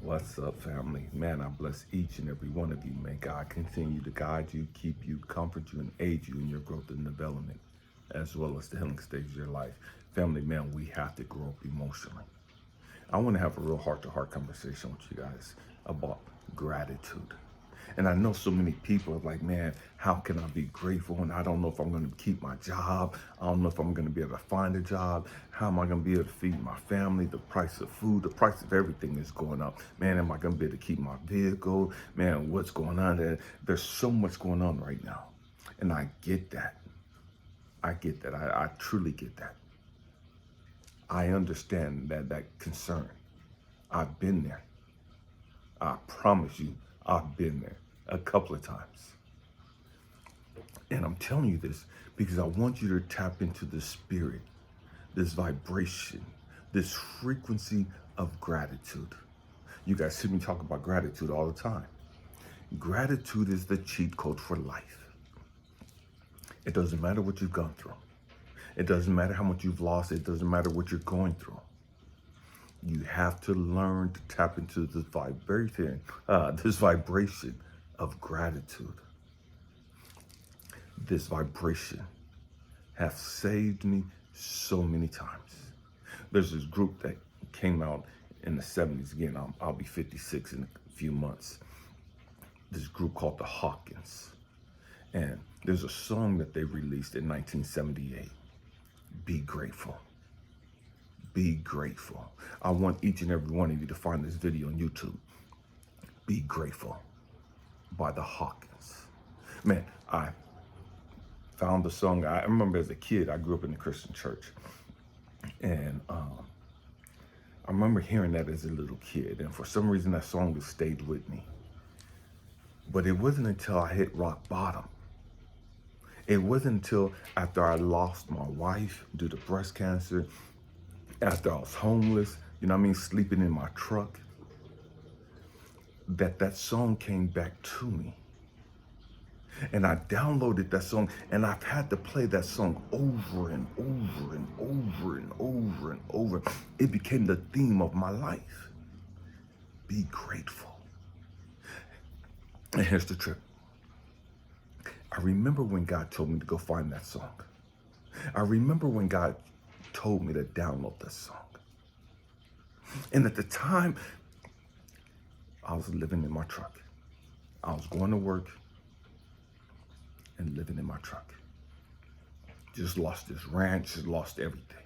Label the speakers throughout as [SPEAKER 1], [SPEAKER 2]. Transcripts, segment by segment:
[SPEAKER 1] What's up, family? Man, I bless each and every one of you. May God continue to guide you, keep you, comfort you, and aid you in your growth and development, as well as the healing stage of your life. Family, man, we have to grow up emotionally. I want to have a real heart-to-heart conversation with you guys about gratitude. And I know so many people are like, man, how can I be grateful? And I don't know if I'm going to keep my job. I don't know if I'm going to be able to find a job. How am I going to be able to feed my family? The price of food, the price of everything is going up. Man, am I going to be able to keep my vehicle? Man, what's going on there? There's so much going on right now. And I get that. I get that. I truly get that. I understand that concern. I've been there. I promise you, I've been there a couple of times. And I'm telling you this because I want you to tap into the spirit, this vibration, this frequency of gratitude. You guys hear me talk about gratitude all the time. Gratitude is the cheat code for life. It doesn't matter what you've gone through. It doesn't matter how much you've lost. It doesn't matter what you're going through. You have to learn to tap into this vibration of gratitude. This vibration has saved me so many times. There's this group that came out in the 70s. Again, I'll be 56 in a few months. This group called the Hawkins. And there's a song that they released in 1978. Be grateful. Be grateful. I want each and every one of you to find this video on YouTube. Be Grateful by the Hawkins. Man, I found the song. I remember as a kid, I grew up in the Christian church. And I remember hearing that as a little kid. And for some reason, that song has stayed with me. But it wasn't until I hit rock bottom. It wasn't until after I lost my wife due to breast cancer, after I was homeless, sleeping in my truck, that song came back to me. And I downloaded that song, and I've had to play that song over and over and over and over and over. It became the theme of my life. Be grateful. And here's the trick. I remember when God told me to go find that song. I remember when God told me to download that song. And at the time, I was living in my truck. I was going to work and living in my truck. Just lost this ranch, just lost everything.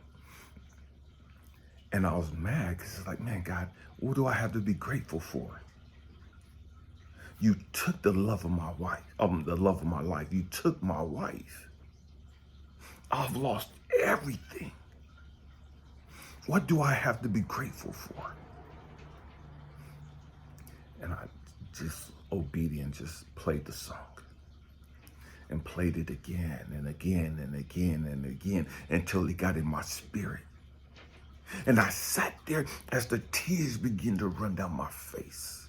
[SPEAKER 1] And I was mad because it's like, man, God, what do I have to be grateful for? You took the love of my wife, the love of my life. You took my wife. I've lost everything. What do I have to be grateful for? And I just obedient, just played the song and played it again and again and again and again until it got in my spirit. And I sat there as the tears began to run down my face.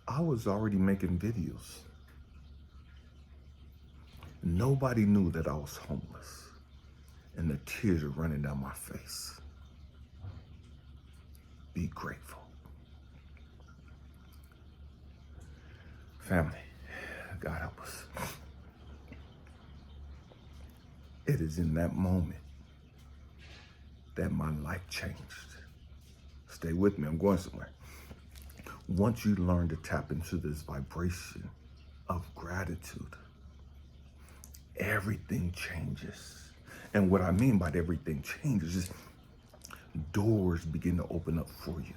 [SPEAKER 1] I was already making videos. Nobody knew that I was homeless. And the tears are running down my face. Be grateful. Family, God help us. It is in that moment that my life changed. Stay with me, I'm going somewhere. Once you learn to tap into this vibration of gratitude, everything changes. And what I mean by everything changes is doors begin to open up for you.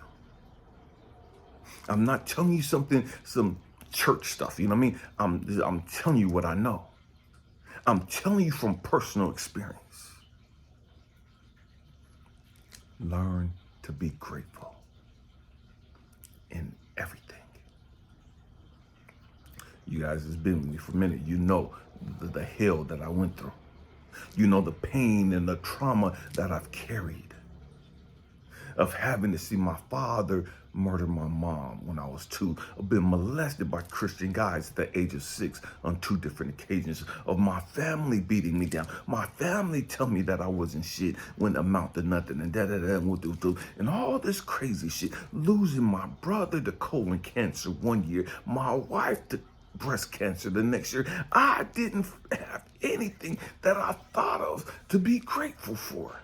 [SPEAKER 1] I'm not telling you some church stuff, you know what I mean? I'm telling you what I know. I'm telling you from personal experience. Learn to be grateful in everything. You guys has been with me for a minute. You know the hell that I went through. You know the pain and the trauma that I've carried. of having to see my father murder my mom when I was 2, of being molested by Christian guys at the age of 6 on 2 different occasions, of my family beating me down, my family telling me that I wasn't shit when amount to nothing, and and all this crazy shit, losing my brother to colon cancer one year, my wife to breast cancer the next year. I didn't have anything that I thought of to be grateful for.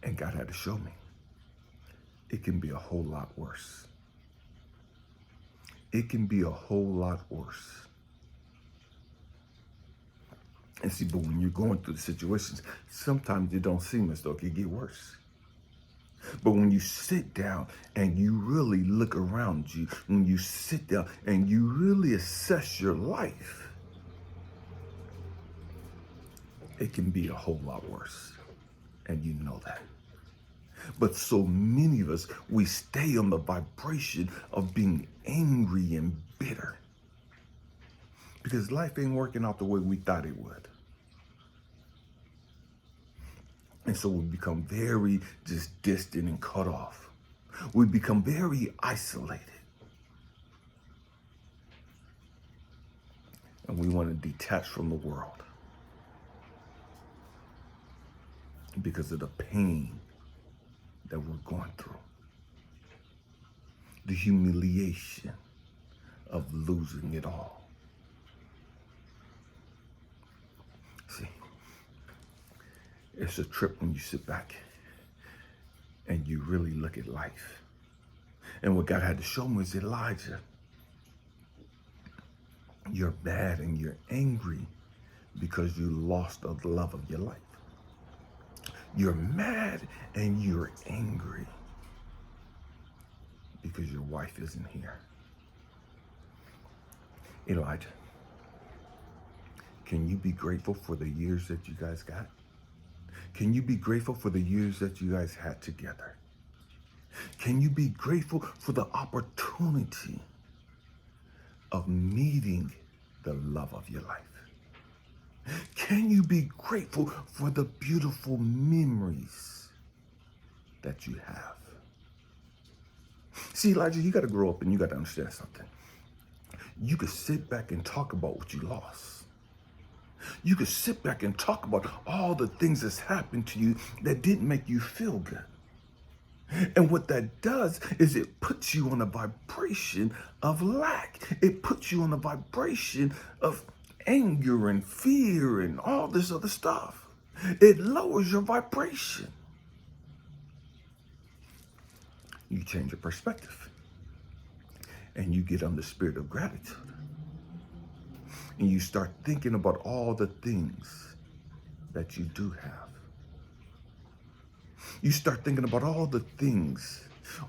[SPEAKER 1] And God had to show me it can be a whole lot worse. It can be a whole lot worse. And see, but when you're going through the situations, sometimes it don't seem as though it could get worse. But when you sit down and you really look around you, when you sit down and you really assess your life, it can be a whole lot worse. And you know that. But so many of us, we stay on the vibration of being angry and bitter because life ain't working out the way we thought it would. And so we become very just distant and cut off. We become very isolated. And we want to detach from the world because of the pain that we're going through. The humiliation of losing it all. See, it's a trip when you sit back and you really look at life. And what God had to show me is, Elijah, you're mad and you're angry because you lost the love of your life. You're mad and you're angry because your wife isn't here. Elijah, can you be grateful for the years that you guys got? Can you be grateful for the years that you guys had together? Can you be grateful for the opportunity of meeting the love of your life? Can you be grateful for the beautiful memories that you have? See, Elijah, you got to grow up and you got to understand something. You could sit back and talk about what you lost. You could sit back and talk about all the things that's happened to you that didn't make you feel good. And what that does is it puts you on a vibration of lack. It puts you on a vibration of anger and fear and all this other stuff. It lowers your vibration. You change your perspective and you get on the spirit of gratitude. And you start thinking about all the things that you do have. You start thinking about all the things,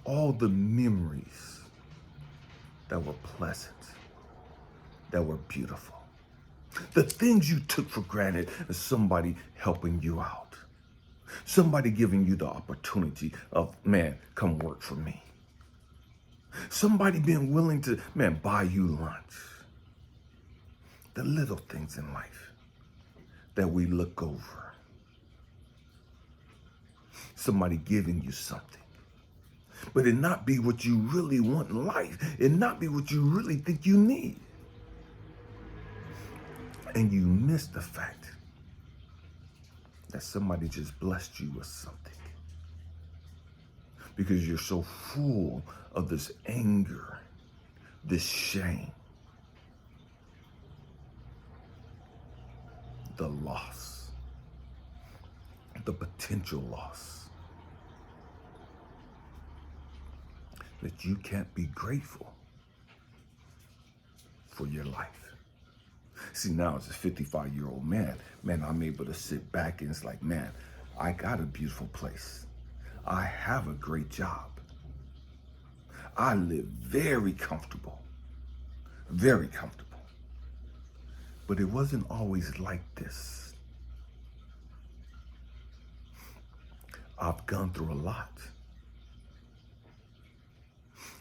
[SPEAKER 1] all the memories that were pleasant, that were beautiful. The things you took for granted as somebody helping you out. Somebody giving you the opportunity of, man, come work for me. Somebody being willing to, man, buy you lunch. The little things in life that we look over. Somebody giving you something. But it not be what you really want in life. It not be what you really think you need. And you miss the fact that somebody just blessed you with something. Because you're so full of this anger, this shame, the loss, the potential loss, that you can't be grateful for your life. See, now as a 55-year-old man, I'm able to sit back and it's like, man, I got a beautiful place. I have a great job. I live very comfortable, very comfortable. But it wasn't always like this. I've gone through a lot.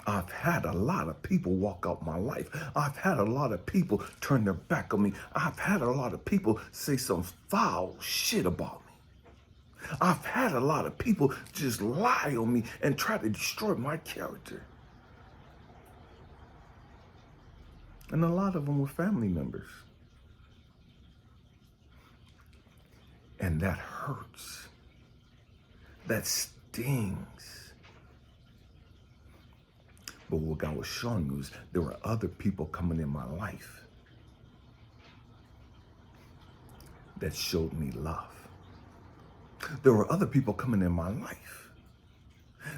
[SPEAKER 1] I've had a lot of people walk out my life. I've had a lot of people turn their back on me. I've had a lot of people say some foul shit about me. I've had a lot of people just lie on me and try to destroy my character. And a lot of them were family members. And that hurts. That stings. But what God was showing me was there were other people coming in my life that showed me love. There were other people coming in my life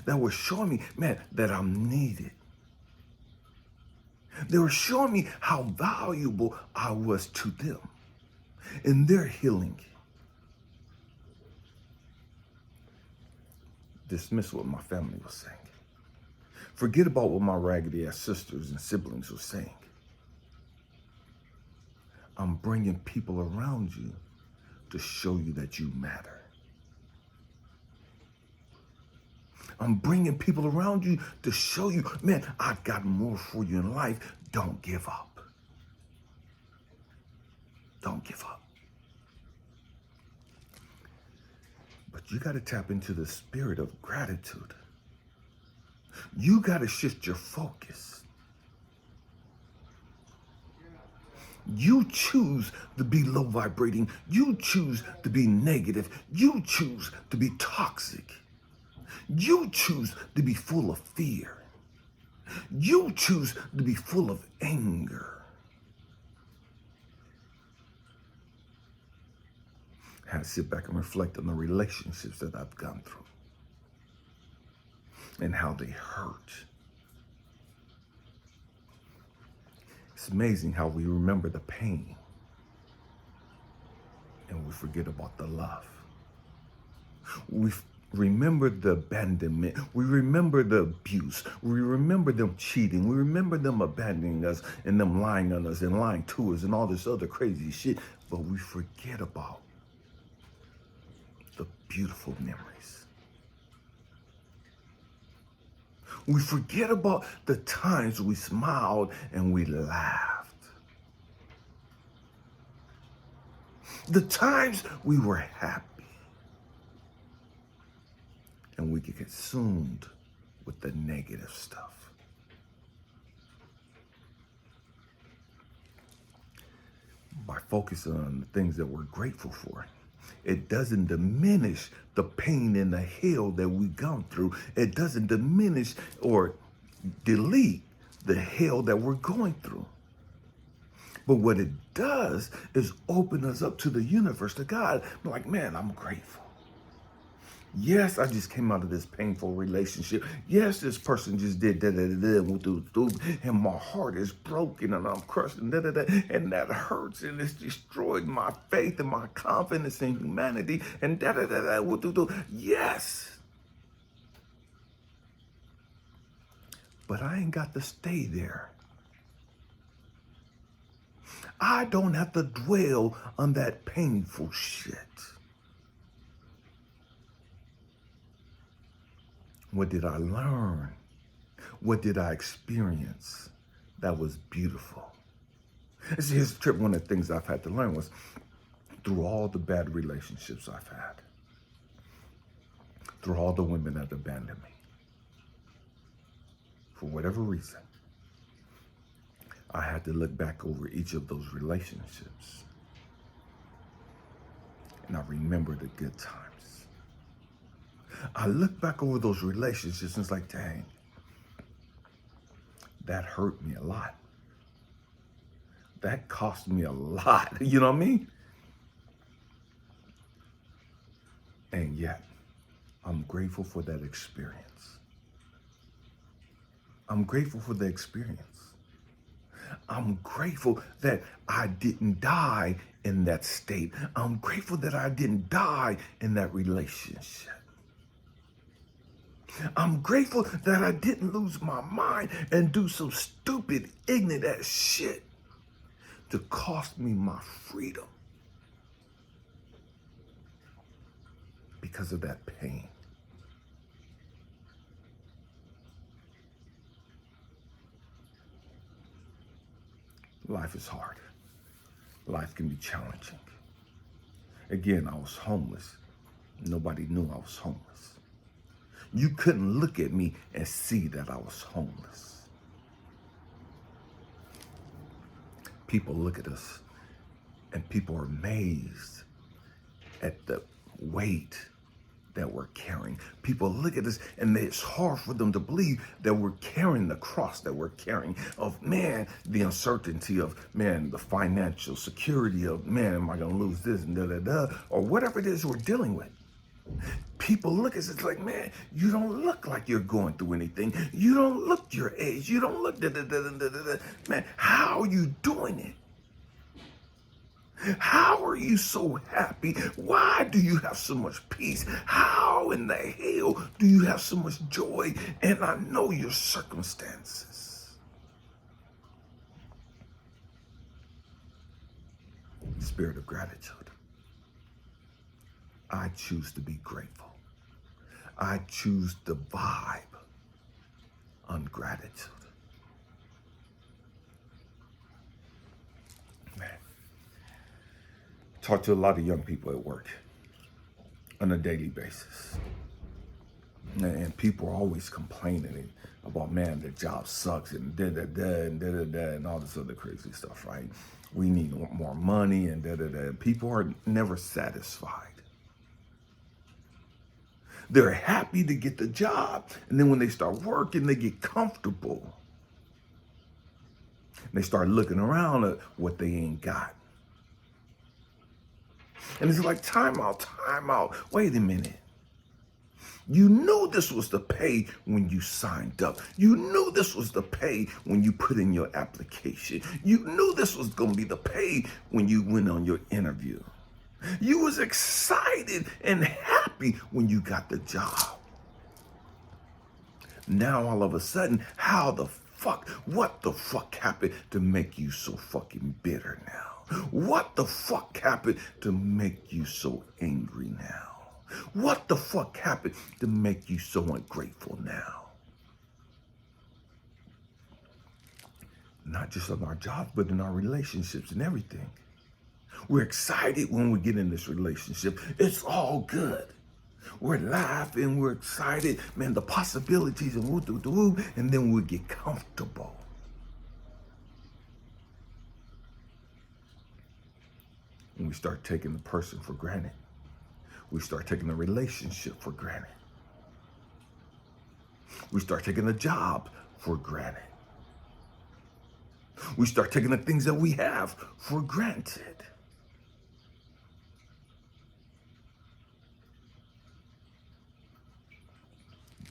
[SPEAKER 1] that were showing me, man, that I'm needed. They were showing me how valuable I was to them in their healing. Dismiss what my family was saying. Forget about what my raggedy ass sisters and siblings were saying. I'm bringing people around you to show you that you matter. I'm bringing people around you to show you, man, I've got more for you in life. Don't give up. Don't give up. But you got to tap into the spirit of gratitude. You got to shift your focus. You choose to be low vibrating. You choose to be negative. You choose to be toxic. You choose to be full of fear. You choose to be full of anger. I had to sit back and reflect on the relationships that I've gone through and how they hurt. It's amazing how we remember the pain and we forget about the love. We remember the abandonment. We remember the abuse. We remember them cheating. We remember them abandoning us and them lying on us and lying to us and all this other crazy shit. But we forget about the beautiful memories. We forget about the times we smiled and we laughed. The times we were happy. And we get consumed with the negative stuff. By focusing on the things that we're grateful for, it doesn't diminish the pain and the hell that we've gone through. It doesn't diminish or delete the hell that we're going through. But what it does is open us up to the universe, to God. I'm like, man, I'm grateful. Yes, I just came out of this painful relationship. Yes, this person just did and my heart is broken and I'm crushed and and that hurts and it's destroyed my faith and my confidence in humanity and Yes. But I ain't got to stay there. I don't have to dwell on that painful shit. What did I learn? What did I experience that was beautiful? And see, here's the trip. One of the things I've had to learn was through all the bad relationships I've had, through all the women that abandoned me, for whatever reason, I had to look back over each of those relationships. And I remember the good times. I look back over those relationships and it's like, dang, that hurt me a lot. That cost me a lot. You know what I mean? And yet, I'm grateful for that experience. I'm grateful for the experience. I'm grateful that I didn't die in that state. I'm grateful that I didn't die in that relationship. I'm grateful that I didn't lose my mind and do some stupid, ignorant ass shit to cost me my freedom because of that pain. Life is hard. Life can be challenging. Again, I was homeless. Nobody knew I was homeless. You couldn't look at me and see that I was homeless. People look at us and people are amazed at the weight that we're carrying. People look at us and it's hard for them to believe that we're carrying the cross that we're carrying of, man, the uncertainty of, man, the financial security of, man, am I going to lose this and da-da-da, or whatever it is we're dealing with. People look at us, it's like, man, you don't look like you're going through anything. You don't look your age. You don't look da-da-da-da-da-da. Man, how are you doing it? How are you so happy? Why do you have so much peace? How in the hell do you have so much joy? And I know your circumstances. Spirit of gratitude. I choose to be grateful. I choose the vibe on gratitude. Man. Talk to a lot of young people at work on a daily basis. And people are always complaining about, man, the job sucks and da-da-da and da-da-da and all this other crazy stuff, right? We need more money and da-da-da. People are never satisfied. They're happy to get the job, and then when they start working, they get comfortable. They start looking around at what they ain't got. And it's like, time out. Wait a minute. You knew this was the pay when you signed up. You knew this was the pay when you put in your application. You knew this was going to be the pay when you went on your interview. You was excited and happy when you got the job. Now all of a sudden, what the fuck happened to make you so fucking bitter now? What the fuck happened to make you so angry now? What the fuck happened to make you so ungrateful now? Not just on our jobs, but in our relationships and everything. We're excited when we get in this relationship. It's all good. We're laughing, we're excited, man, the possibilities and woo, and then we get comfortable. And we start taking the person for granted. We start taking the relationship for granted. We start taking the job for granted. We start taking the things that we have for granted.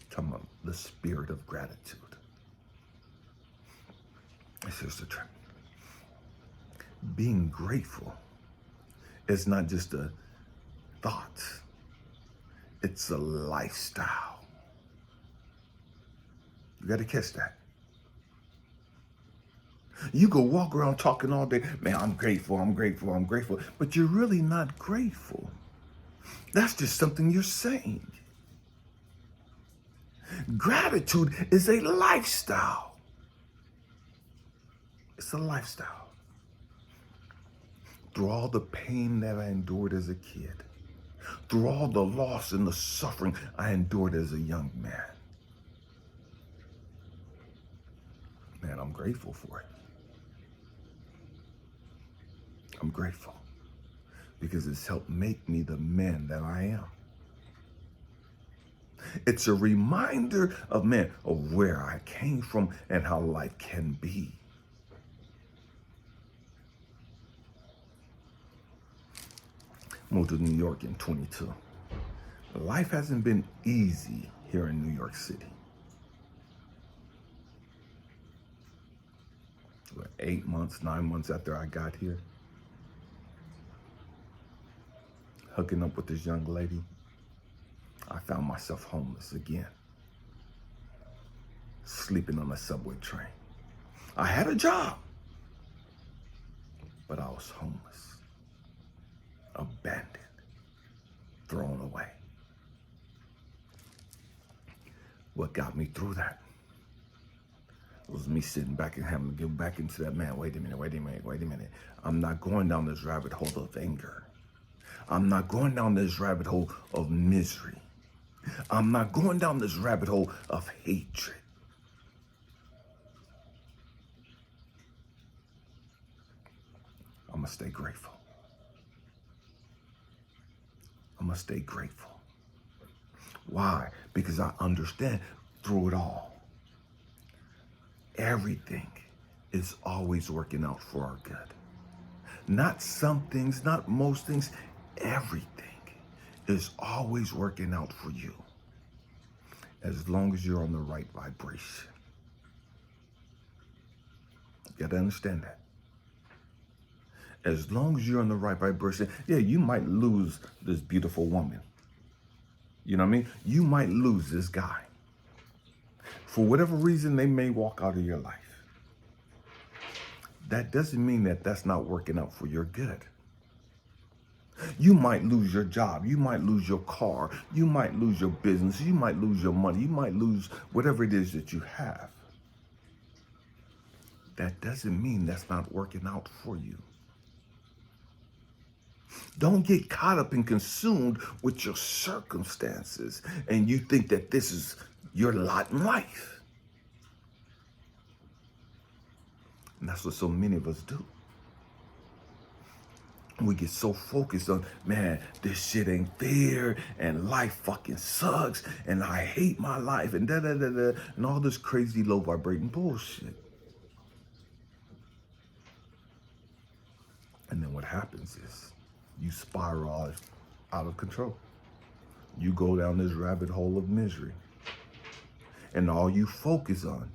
[SPEAKER 1] Talking about the spirit of gratitude. This is the truth. Being grateful is not just a thought. It's a lifestyle. You got to catch that. You go walk around talking all day, man, I'm grateful, but you're really not grateful. That's just something you're saying. Gratitude is a lifestyle. It's a lifestyle. Through all the pain that I endured as a kid, through all the loss and the suffering I endured as a young man, man, I'm grateful for it. I'm grateful because it's helped make me the man that I am. It's a reminder of, man, of where I came from and how life can be. Moved to New York in 22. Life hasn't been easy here in New York City. 8 months, 9 months after I got here, hooking up with this young lady, I found myself homeless again, sleeping on a subway train. I had a job, but I was homeless, abandoned, thrown away. What got me through that? It was me sitting back and having to get back into that, man, wait a minute. I'm not going down this rabbit hole of anger. I'm not going down this rabbit hole of misery. I'm not going down this rabbit hole of hatred. I'm going to stay grateful. I'm going to stay grateful. Why? Because I understand through it all, everything is always working out for our good. Not some things, not most things, everything is always working out for you. As long as you're on the right vibration. You got to understand that. As long as you're on the right vibration, yeah, you might lose this beautiful woman. You know what I mean? You might lose this guy. For whatever reason, they may walk out of your life. That doesn't mean that that's not working out for your good. You might lose your job. You might lose your car. You might lose your business. You might lose your money. You might lose whatever it is that you have. That doesn't mean that's not working out for you. Don't get caught up and consumed with your circumstances and you think that this is your lot in life. And that's what so many of us do. We get so focused on, man, this shit ain't fair and life fucking sucks and I hate my life and da-da-da-da and all this crazy low vibrating bullshit. And then what happens is you spiral out of control. You go down this rabbit hole of misery. And all you focus on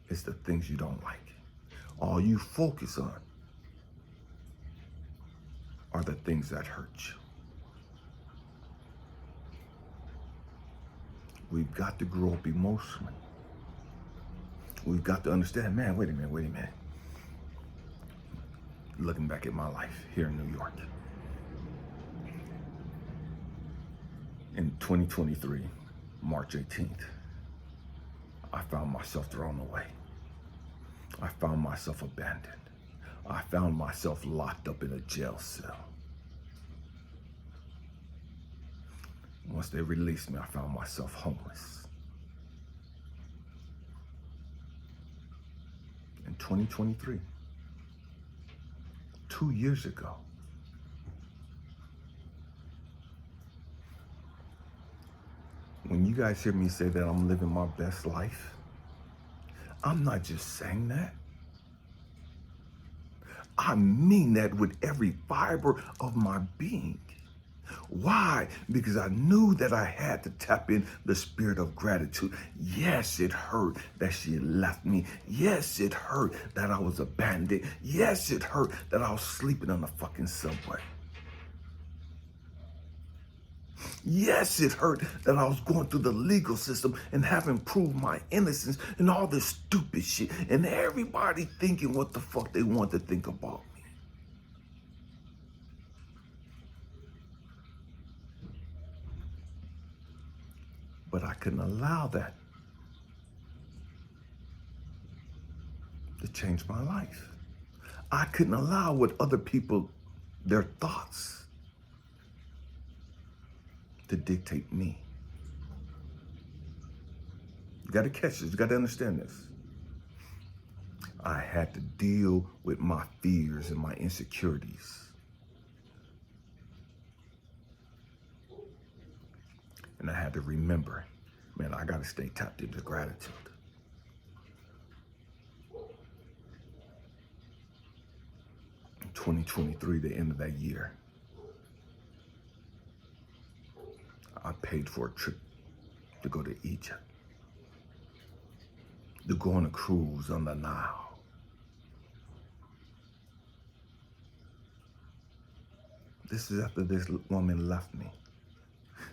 [SPEAKER 1] is the things you don't like. All you focus on are the things that hurt you. We've got to grow up emotionally. We've got to understand, man, wait a minute. Looking back at my life here in New York. In 2023, March 18th, I found myself thrown away. I found myself abandoned. I found myself locked up in a jail cell. Once they released me, I found myself homeless. In 2023, 2 years ago, when you guys hear me say that I'm living my best life, I'm not just saying that. I mean that with every fiber of my being. Why? Because I knew that I had to tap in the spirit of gratitude. Yes, it hurt that she had left me. Yes, it hurt that I was abandoned. Yes, it hurt that I was sleeping on the fucking subway. Yes, it hurt that I was going through the legal system and having proved my innocence and all this stupid shit and everybody thinking what the fuck they want to think about me. But I couldn't allow that to change my life. I couldn't allow what other people, their thoughts, to dictate me. You got to catch this. You got to understand this. I had to deal with my fears and my insecurities. And I had to remember, man, I got to stay tapped into gratitude. In 2023, the end of that year, I paid for a trip to go to Egypt, to go on a cruise on the Nile. This is after this woman left me.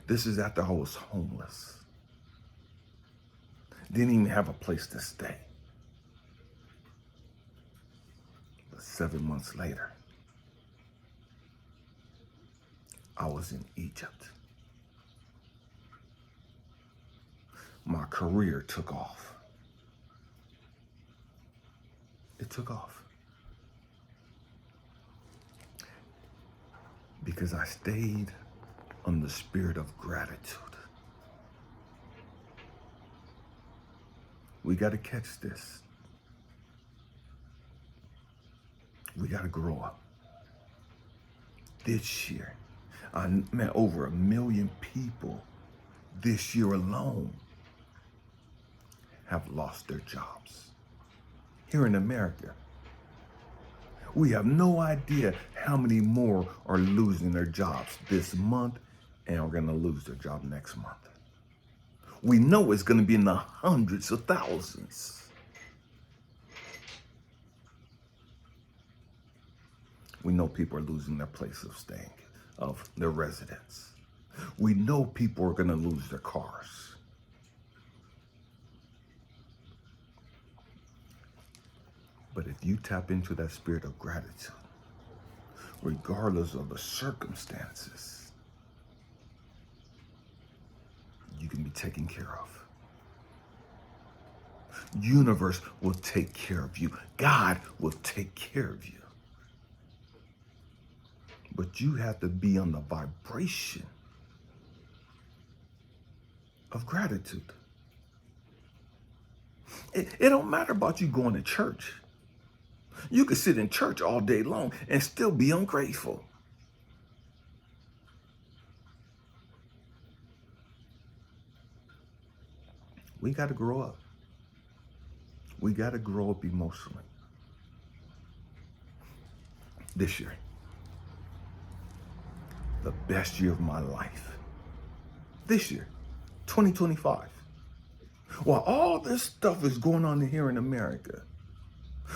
[SPEAKER 1] This is after I was homeless. Didn't even have a place to stay. But 7 months later, I was in Egypt. My career took off. it took off. Because I stayed on the spirit of gratitude. We got to catch this. We got to grow up. This year, I met over 1 million people this year alone have lost their jobs. Here in America, we have no idea how many more are losing their jobs this month and are going to lose their job next month. We know it's going to be in the hundreds of thousands. We know people are losing their place of staying, of their residence. We know people are going to lose their cars. But if you tap into that spirit of gratitude, regardless of the circumstances, you can be taken care of. Universe will take care of you. God will take care of you. But you have to be on the vibration of gratitude. It don't matter about you going to church. You could sit in church all day long and still be ungrateful. We got to grow up. We got to grow up emotionally. This year, the best year of my life. This year, 2025. While all this stuff is going on here in America,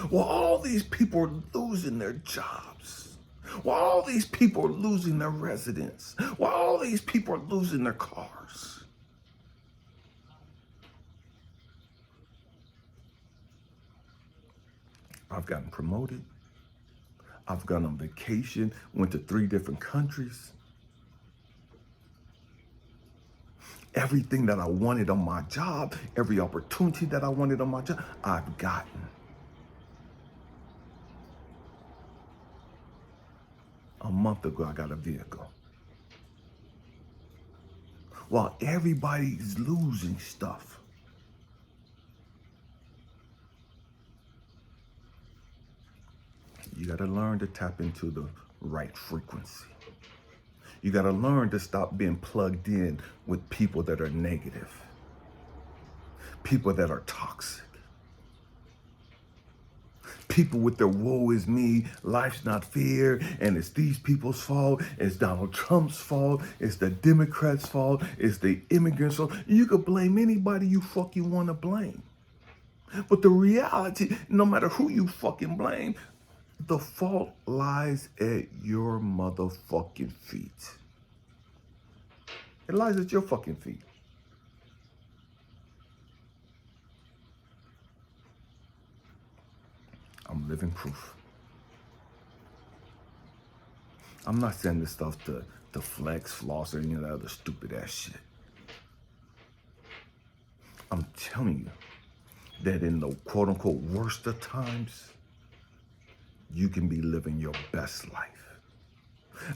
[SPEAKER 1] while all these people are losing their jobs, while all these people are losing their residence, while all these people are losing their cars, I've gotten promoted. I've gone on vacation, went to 3 different countries. Everything that I wanted on my job, every opportunity that I wanted on my job, I've gotten. A month ago, I got a vehicle. While everybody's losing stuff, you got to learn to tap into the right frequency. You got to learn to stop being plugged in with people that are negative, people that are toxic, people with their woe is me, life's not fair, and it's these people's fault, it's Donald Trump's fault, it's the Democrats' fault, it's the immigrants' fault. You could blame anybody you fucking want to blame. But the reality, no matter who you fucking blame, the fault lies at your motherfucking feet. It lies at your fucking feet. I'm living proof. I'm not saying this stuff to flex, floss, or any of that other stupid ass shit. I'm telling you that in the quote unquote worst of times, you can be living your best life.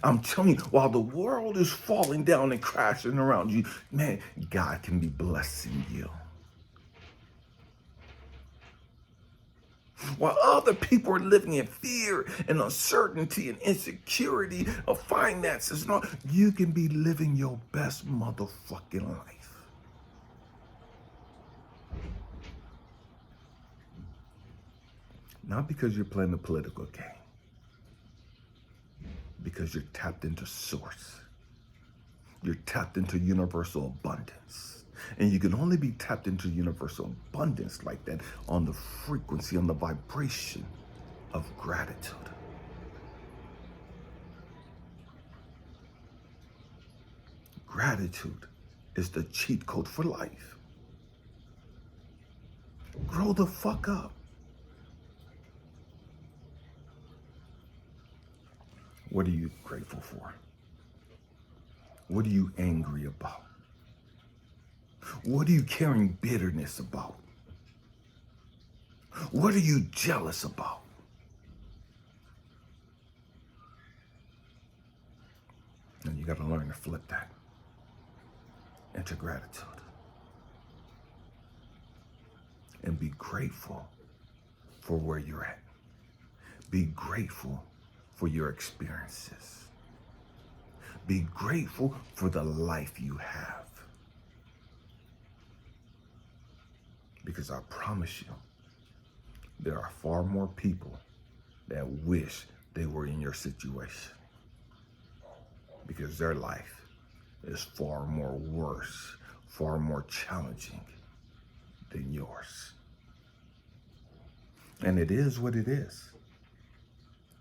[SPEAKER 1] I'm telling you, while the world is falling down and crashing around you, man, God can be blessing you. While other people are living in fear and uncertainty and insecurity of finances and all, you can be living your best motherfucking life. Not because you're playing the political game. Because you're tapped into source. You're tapped into universal abundance. And you can only be tapped into universal abundance like that on the frequency, on the vibration of gratitude. Gratitude is the cheat code for life. Grow the fuck up. What are you grateful for? What are you angry about? What are you carrying bitterness about? What are you jealous about? And you got to learn to flip that into gratitude. And be grateful for where you're at. Be grateful for your experiences. Be grateful for the life you have. Because I promise you, there are far more people that wish they were in your situation. Because their life is far more worse, far more challenging than yours. And it is what it is.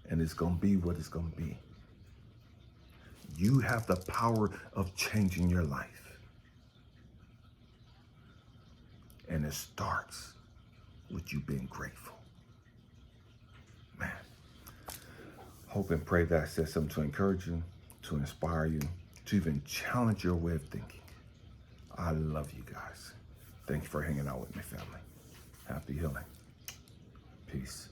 [SPEAKER 1] And it's going to be what it's going to be. You have the power of changing your life. And it starts with you being grateful. Man, hope and pray that I said something to encourage you, to inspire you, to even challenge your way of thinking. I love you guys. Thank you for hanging out with me, family. Happy healing. Peace.